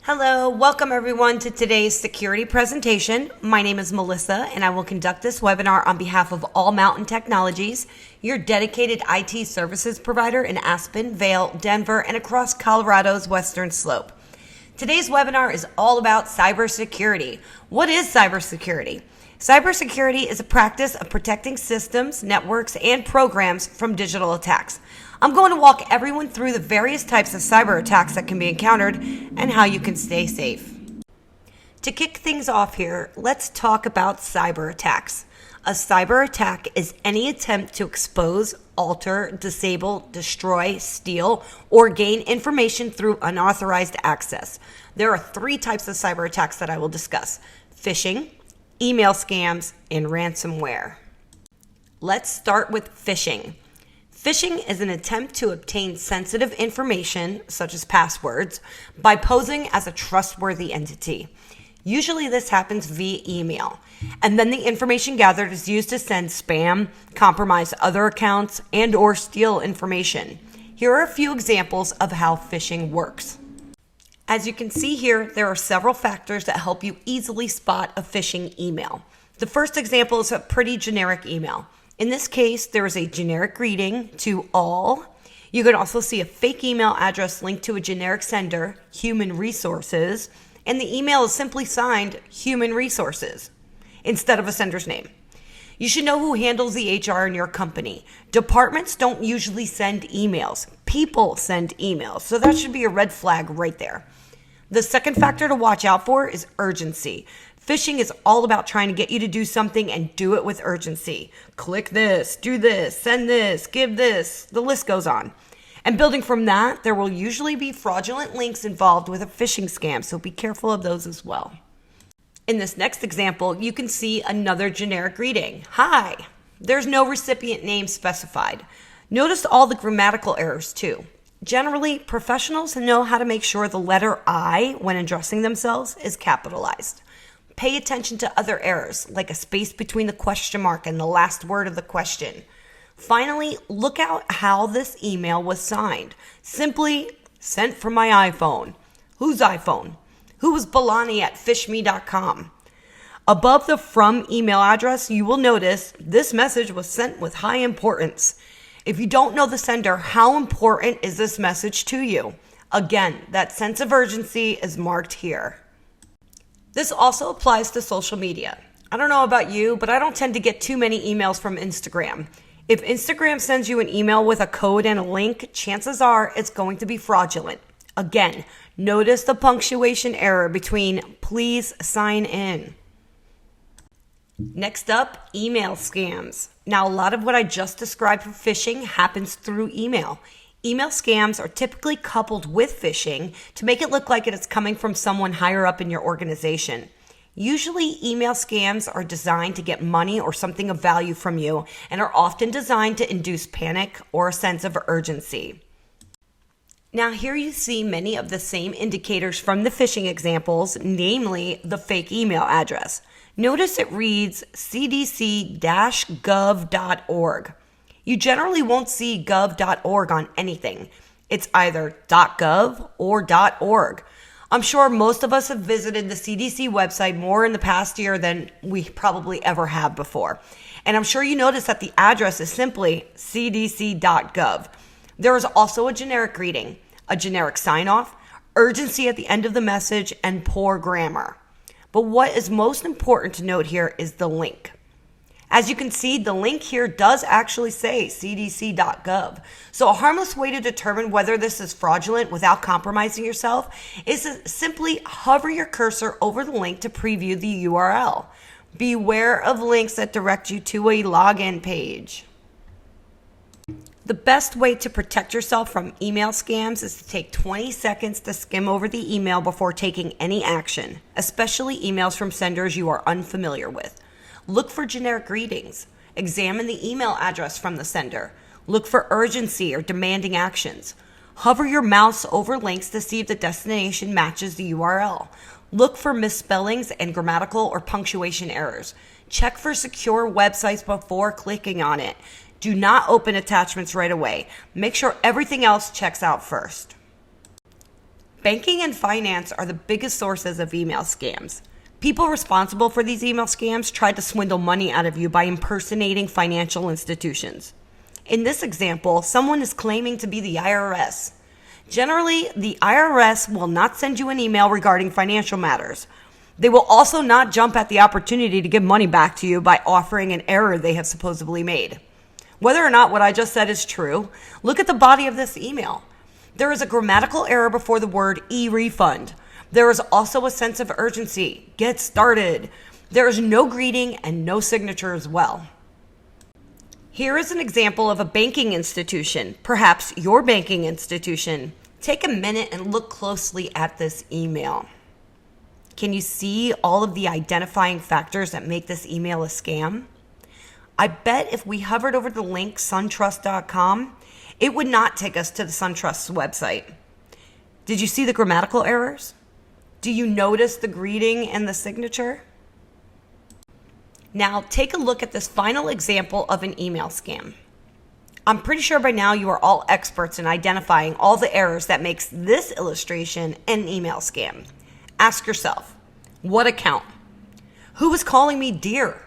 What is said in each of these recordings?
Hello, welcome everyone to today's security presentation. My name is Melissa and I will conduct this webinar on behalf of All Mountain Technologies, your dedicated IT services provider in Aspen, Vail, Denver, and across Colorado's Western Slope. Today's webinar is all about cybersecurity. What is cybersecurity? Cybersecurity is a practice of protecting systems, networks, and programs from digital attacks. I'm going to walk everyone through the various types of cyber attacks that can be encountered and how you can stay safe. To kick things off here, let's talk about cyber attacks. A cyber attack is any attempt to expose, alter, disable, destroy, steal, or gain information through unauthorized access. There are three types of cyber attacks that I will discuss: phishing, email scams, and ransomware. Let's start with phishing. Phishing is an attempt to obtain sensitive information, such as passwords, by posing as a trustworthy entity. Usually this happens via email, and then the information gathered is used to send spam, compromise other accounts, and/or steal information. Here are a few examples of how phishing works. As you can see here, there are several factors that help you easily spot a phishing email. The first example is a pretty generic email. In this case, there is a generic greeting to all. You can also see a fake email address linked to a generic sender, Human Resources, and the email is simply signed Human Resources instead of a sender's name. You should know who handles the HR in your company. Departments don't usually send emails. People send emails, so that should be a red flag right there. The second factor to watch out for is urgency. Phishing is all about trying to get you to do something and do it with urgency. Click this, do this, send this, give this, the list goes on. And building from that, there will usually be fraudulent links involved with a phishing scam, so be careful of those as well. In this next example, you can see another generic greeting. Hi. There's no recipient name specified. Notice all the grammatical errors too. Generally, professionals know how to make sure the letter I, when addressing themselves, is capitalized. Pay attention to other errors, like a space between the question mark and the last word of the question. Finally, look out how this email was signed. Simply, sent from my iPhone. Whose iPhone? Who was Balani at fishme.com? Above the from email address, you will notice this message was sent with high importance. If you don't know the sender, how important is this message to you? Again, that sense of urgency is marked here. This also applies to social media. I don't know about you, but I don't tend to get too many emails from Instagram. If Instagram sends you an email with a code and a link, chances are it's going to be fraudulent. Again, notice the punctuation error between please sign in. Next up, email scams. Now, a lot of what I just described for phishing happens through email. Email scams are typically coupled with phishing to make it look like it is coming from someone higher up in your organization. Usually, email scams are designed to get money or something of value from you and are often designed to induce panic or a sense of urgency. Now, here you see many of the same indicators from the phishing examples, namely the fake email address. Notice it reads cdc-gov.org. You generally won't see gov.org on anything. It's either .gov or .org. I'm sure most of us have visited the CDC website more in the past year than we probably ever have before. And I'm sure you notice that the address is simply cdc.gov. There is also a generic greeting, a generic sign-off, urgency at the end of the message, and poor grammar. But what is most important to note here is the link. As you can see, the link here does actually say cdc.gov. So a harmless way to determine whether this is fraudulent without compromising yourself is to simply hover your cursor over the link to preview the URL. Beware of links that direct you to a login page. The best way to protect yourself from email scams is to take 20 seconds to skim over the email before taking any action, especially emails from senders you are unfamiliar with. Look for generic greetings. Examine the email address from the sender. Look for urgency or demanding actions. Hover your mouse over links to see if the destination matches the URL. Look for misspellings and grammatical or punctuation errors. Check for secure websites before clicking on it. Do not open attachments right away. Make sure everything else checks out first. Banking and finance are the biggest sources of email scams. People responsible for these email scams try to swindle money out of you by impersonating financial institutions. In this example, someone is claiming to be the IRS. Generally, the IRS will not send you an email regarding financial matters. They will also not jump at the opportunity to give money back to you by offering an error they have supposedly made. Whether or not what I just said is true, look at the body of this email. There is a grammatical error before the word e-refund. There is also a sense of urgency. Get started. There is no greeting and no signature as well. Here is an example of a banking institution, perhaps your banking institution. Take a minute and look closely at this email. Can you see all of the identifying factors that make this email a scam? I bet if we hovered over the link suntrust.com, it would not take us to the SunTrust's website. Did you see the grammatical errors? Do you notice the greeting and the signature? Now take a look at this final example of an email scam. I'm pretty sure by now you are all experts in identifying all the errors that makes this illustration an email scam. Ask yourself, what account? Who is calling me dear?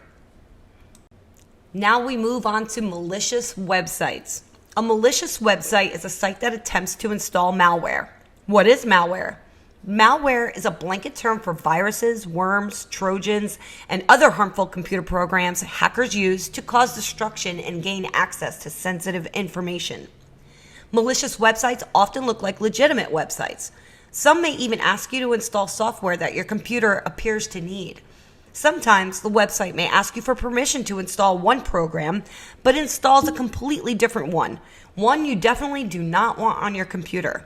Now we move on to malicious websites. A malicious website is a site that attempts to install malware. What is malware? Malware is a blanket term for viruses, worms, trojans, and other harmful computer programs hackers use to cause destruction and gain access to sensitive information. Malicious websites often look like legitimate websites. Some may even ask you to install software that your computer appears to need. Sometimes the website may ask you for permission to install one program, but installs a completely different one you definitely do not want on your computer.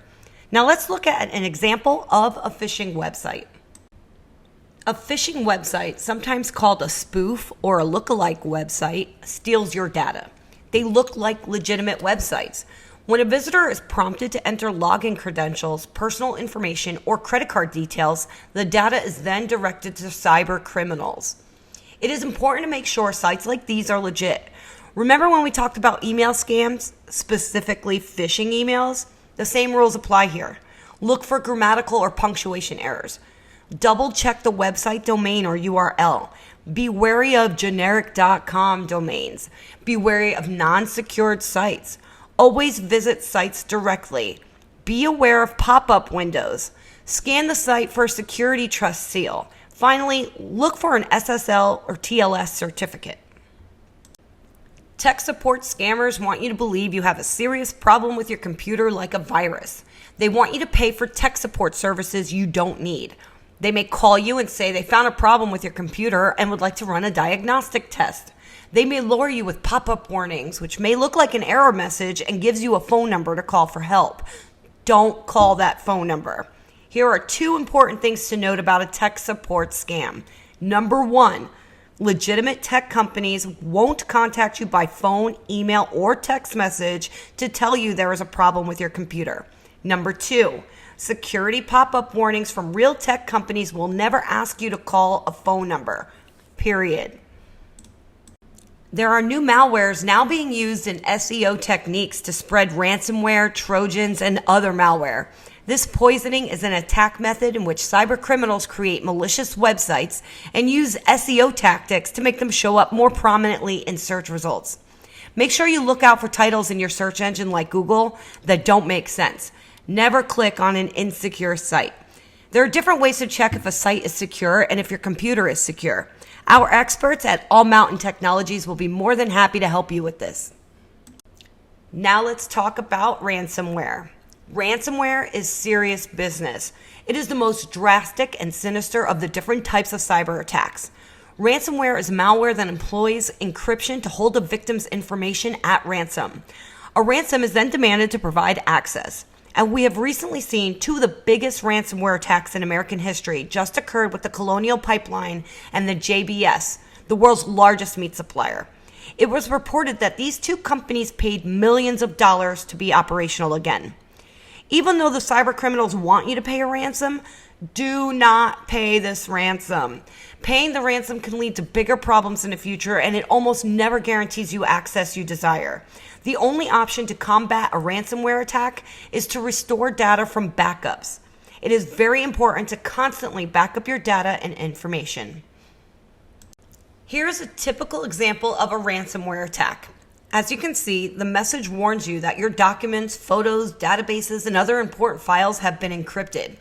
Now let's look at an example of a phishing website. A phishing website, sometimes called a spoof or a lookalike website, steals your data. They look like legitimate websites. When a visitor is prompted to enter login credentials, personal information, or credit card details, the data is then directed to cyber criminals. It is important to make sure sites like these are legit. Remember when we talked about email scams, specifically phishing emails? The same rules apply here. Look for grammatical or punctuation errors. Double check the website domain or URL. Be wary of generic.com domains. Be wary of non-secured sites. Always visit sites directly. Be aware of pop-up windows. Scan the site for a security trust seal. Finally, look for an SSL or TLS certificate. Tech support scammers want you to believe you have a serious problem with your computer like a virus. They want you to pay for tech support services you don't need. They may call you and say they found a problem with your computer and would like to run a diagnostic test. They may lure you with pop-up warnings, which may look like an error message and gives you a phone number to call for help. Don't call that phone number. Here are 2 important things to note about a tech support scam. Number 1, legitimate tech companies won't contact you by phone, email, or text message to tell you there is a problem with your computer. Number 2, security pop-up warnings from real tech companies will never ask you to call a phone number. Period. There are new malwares now being used in SEO techniques to spread ransomware, trojans, and other malware. This poisoning is an attack method in which cyber criminals create malicious websites and use SEO tactics to make them show up more prominently in search results. Make sure you look out for titles in your search engine like Google that don't make sense. Never click on an insecure site. There are different ways to check if a site is secure and if your computer is secure. Our experts at All Mountain Technologies will be more than happy to help you with this. Now let's talk about ransomware. Ransomware is serious business. It is the most drastic and sinister of the different types of cyber attacks. Ransomware is malware that employs encryption to hold a victim's information at ransom. A ransom is then demanded to provide access. And we have recently seen 2 of the biggest ransomware attacks in American history just occurred with the Colonial Pipeline and the JBS, the world's largest meat supplier. It was reported that these 2 companies paid millions of dollars to be operational again. Even though the cyber criminals want you to pay a ransom, do not pay this ransom. Paying the ransom can lead to bigger problems in the future, and it almost never guarantees you access you desire. The only option to combat a ransomware attack is to restore data from backups. It is very important to constantly back up your data and information. Here's a typical example of a ransomware attack. As you can see, the message warns you that your documents, photos, databases, and other important files have been encrypted.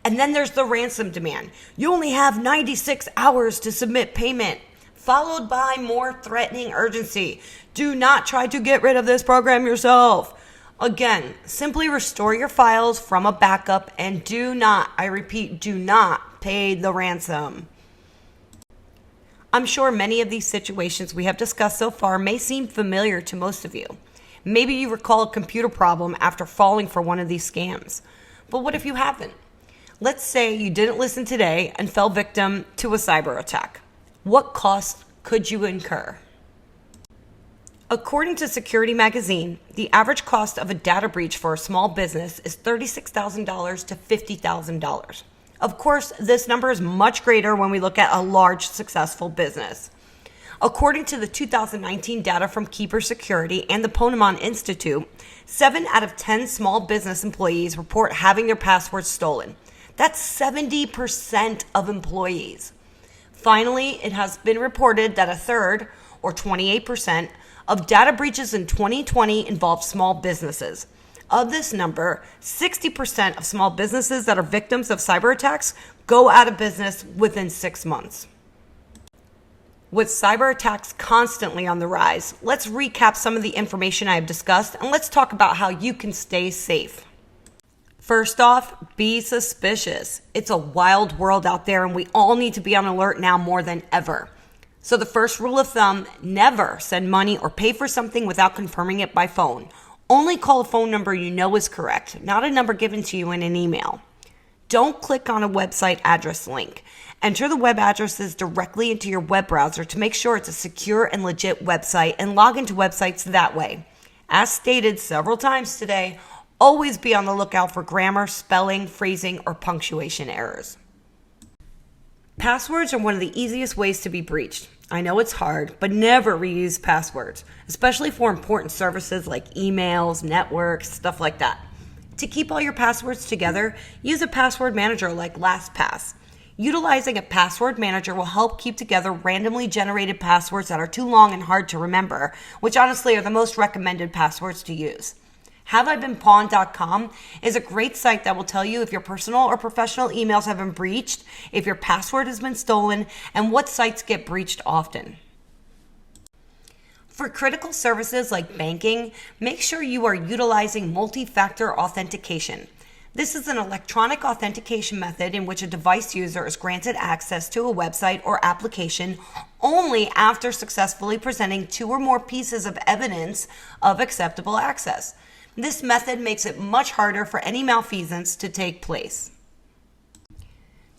And then there's the ransom demand. You only have 96 hours to submit payment, followed by more threatening urgency. Do not try to get rid of this program yourself. Again, simply restore your files from a backup and do not, I repeat, do not pay the ransom. I'm sure many of these situations we have discussed so far may seem familiar to most of you. Maybe you recall a computer problem after falling for one of these scams. But what if you haven't? Let's say you didn't listen today and fell victim to a cyber attack. What costs could you incur? According to Security Magazine, the average cost of a data breach for a small business is $36,000 to $50,000. Of course, this number is much greater when we look at a large, successful business. According to the 2019 data from Keeper Security and the Ponemon Institute, 7 out of 10 small business employees report having their passwords stolen. That's 70% of employees. Finally, it has been reported that a third, or 28%, of data breaches in 2020 involved small businesses. Of this number, 60% of small businesses that are victims of cyber attacks go out of business within 6 months. With cyber attacks constantly on the rise, let's recap some of the information I have discussed and let's talk about how you can stay safe. First off, be suspicious. It's a wild world out there and we all need to be on alert now more than ever. So the first rule of thumb, never send money or pay for something without confirming it by phone. Only call a phone number you know is correct, not a number given to you in an email. Don't click on a website address link. Enter the web addresses directly into your web browser to make sure it's a secure and legit website and log into websites that way. As stated several times today, always be on the lookout for grammar, spelling, phrasing, or punctuation errors. Passwords are one of the easiest ways to be breached. I know it's hard, but never reuse passwords, especially for important services like emails, networks, stuff like that. To keep all your passwords together, use a password manager like LastPass. Utilizing a password manager will help keep together randomly generated passwords that are too long and hard to remember, which honestly are the most recommended passwords to use. HaveIBeenPwned.com is a great site that will tell you if your personal or professional emails have been breached, if your password has been stolen, and what sites get breached often. For critical services like banking, make sure you are utilizing multi-factor authentication. This is an electronic authentication method in which a device user is granted access to a website or application only after successfully presenting 2 or more pieces of evidence of acceptable access. This method makes it much harder for any malfeasance to take place.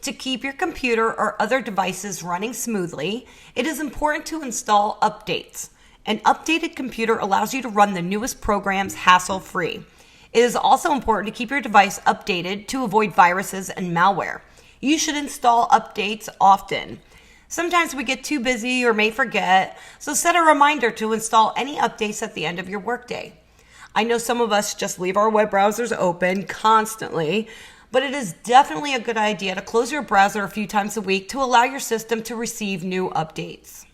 To keep your computer or other devices running smoothly, it is important to install updates. An updated computer allows you to run the newest programs hassle-free. It is also important to keep your device updated to avoid viruses and malware. You should install updates often. Sometimes we get too busy or may forget, so set a reminder to install any updates at the end of your workday. I know some of us just leave our web browsers open constantly, but it is definitely a good idea to close your browser a few times a week to allow your system to receive new updates.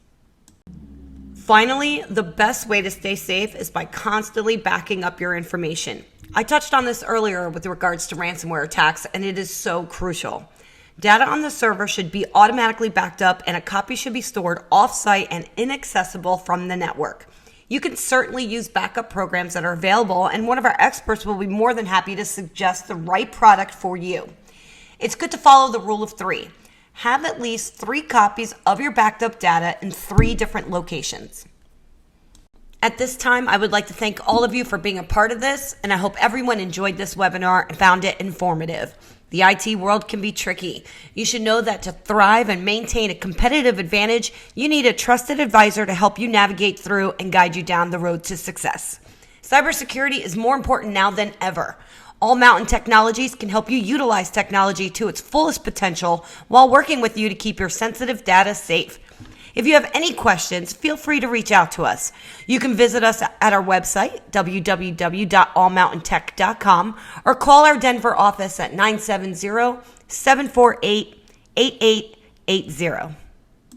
Finally, the best way to stay safe is by constantly backing up your information. I touched on this earlier with regards to ransomware attacks, and it is so crucial. Data on the server should be automatically backed up, and a copy should be stored off-site and inaccessible from the network. You can certainly use backup programs that are available, and one of our experts will be more than happy to suggest the right product for you. It's good to follow the rule of 3. Have at least 3 copies of your backed up data in 3 different locations. At this time, I would like to thank all of you for being a part of this, and I hope everyone enjoyed this webinar and found it informative. The IT world can be tricky. You should know that to thrive and maintain a competitive advantage, you need a trusted advisor to help you navigate through and guide you down the road to success. Cybersecurity is more important now than ever. All Mountain Technologies can help you utilize technology to its fullest potential while working with you to keep your sensitive data safe. If you have any questions, feel free to reach out to us. You can visit us at our website, www.allmountaintech.com, or call our Denver office at 970-748-8880.